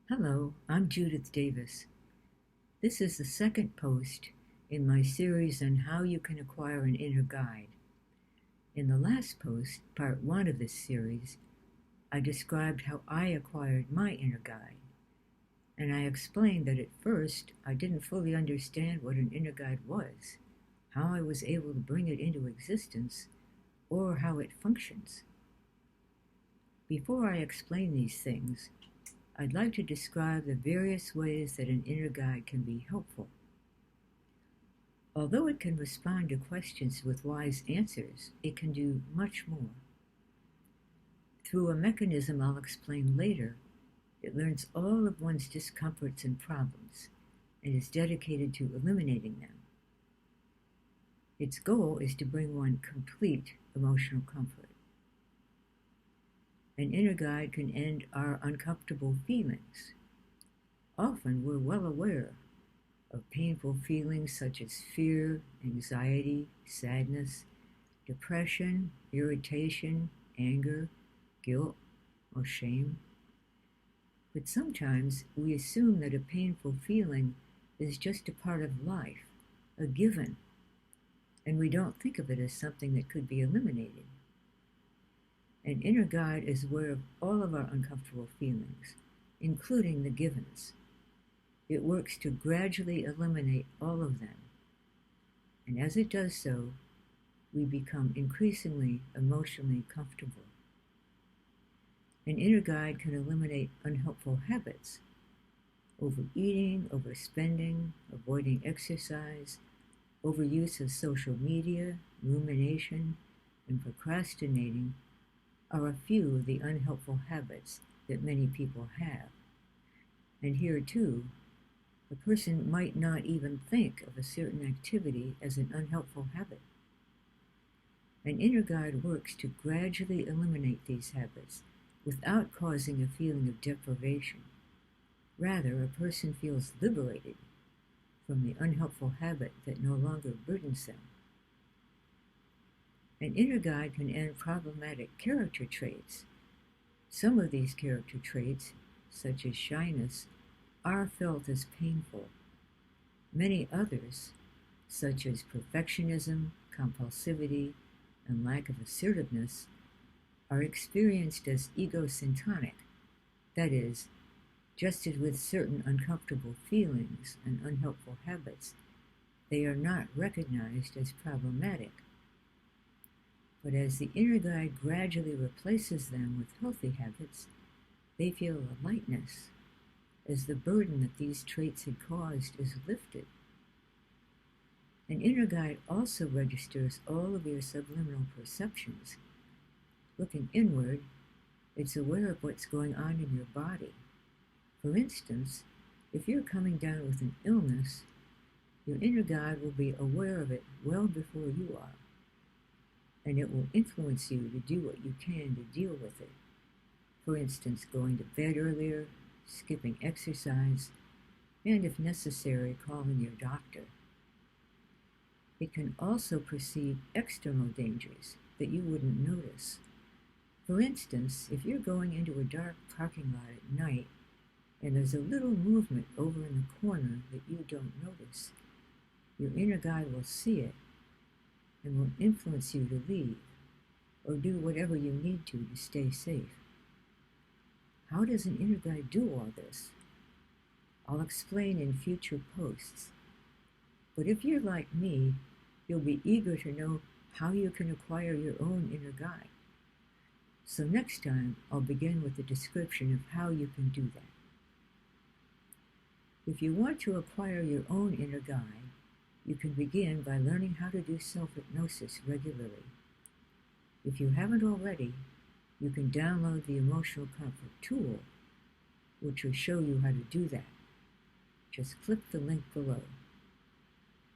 Hello, I'm Judith Davis. This is the second post in my series on how you can acquire an inner guide. In the last post, part one of this series, I described how I acquired my inner guide, and I explained that at first I didn't fully understand what an inner guide was, how I was able to bring it into existence, or how it functions. Before I explain these things, I'd like to describe the various ways that an inner guide can be helpful. Although it can respond to questions with wise answers, it can do much more. Through a mechanism I'll explain later, it learns all of one's discomforts and problems and is dedicated to eliminating them. Its goal is to bring one complete emotional comfort. An inner guide can end our uncomfortable feelings. Often we're well aware of painful feelings such as fear, anxiety, sadness, depression, irritation, anger, guilt, or shame. But sometimes we assume that a painful feeling is just a part of life, a given, and we don't think of it as something that could be eliminated. An inner guide is aware of all of our uncomfortable feelings, including the givens. It works to gradually eliminate all of them. And as it does so, we become increasingly emotionally comfortable. An inner guide can eliminate unhelpful habits, overeating, overspending, avoiding exercise, overuse of social media, rumination, and procrastinating are a few of the unhelpful habits that many people have. And here too, a person might not even think of a certain activity as an unhelpful habit. An inner guide works to gradually eliminate these habits without causing a feeling of deprivation. Rather, a person feels liberated from the unhelpful habit that no longer burdens them. An inner guide can end problematic character traits. Some of these character traits, such as shyness, are felt as painful. Many others, such as perfectionism, compulsivity, and lack of assertiveness, are experienced as egosyntonic. That is, just as with certain uncomfortable feelings and unhelpful habits, they are not recognized as problematic. But as the inner guide gradually replaces them with healthy habits, they feel a lightness, as the burden that these traits had caused is lifted. An inner guide also registers all of your subliminal perceptions. Looking inward, it's aware of what's going on in your body. For instance, if you're coming down with an illness, your inner guide will be aware of it well before you are, and it will influence you to do what you can to deal with it. For instance, going to bed earlier, skipping exercise, and if necessary, calling your doctor. It can also perceive external dangers that you wouldn't notice. For instance, if you're going into a dark parking lot at night and there's a little movement over in the corner that you don't notice, your inner guide will see it and will influence you to leave or do whatever you need to stay safe. How does an inner guide do all this? I'll explain in future posts. But if you're like me, you'll be eager to know how you can acquire your own inner guide. So next time, I'll begin with a description of how you can do that. If you want to acquire your own inner guide, you can begin by learning how to do self-hypnosis regularly. If you haven't already, you can download the Emotional Comfort Tool, which will show you how to do that. Just click the link below.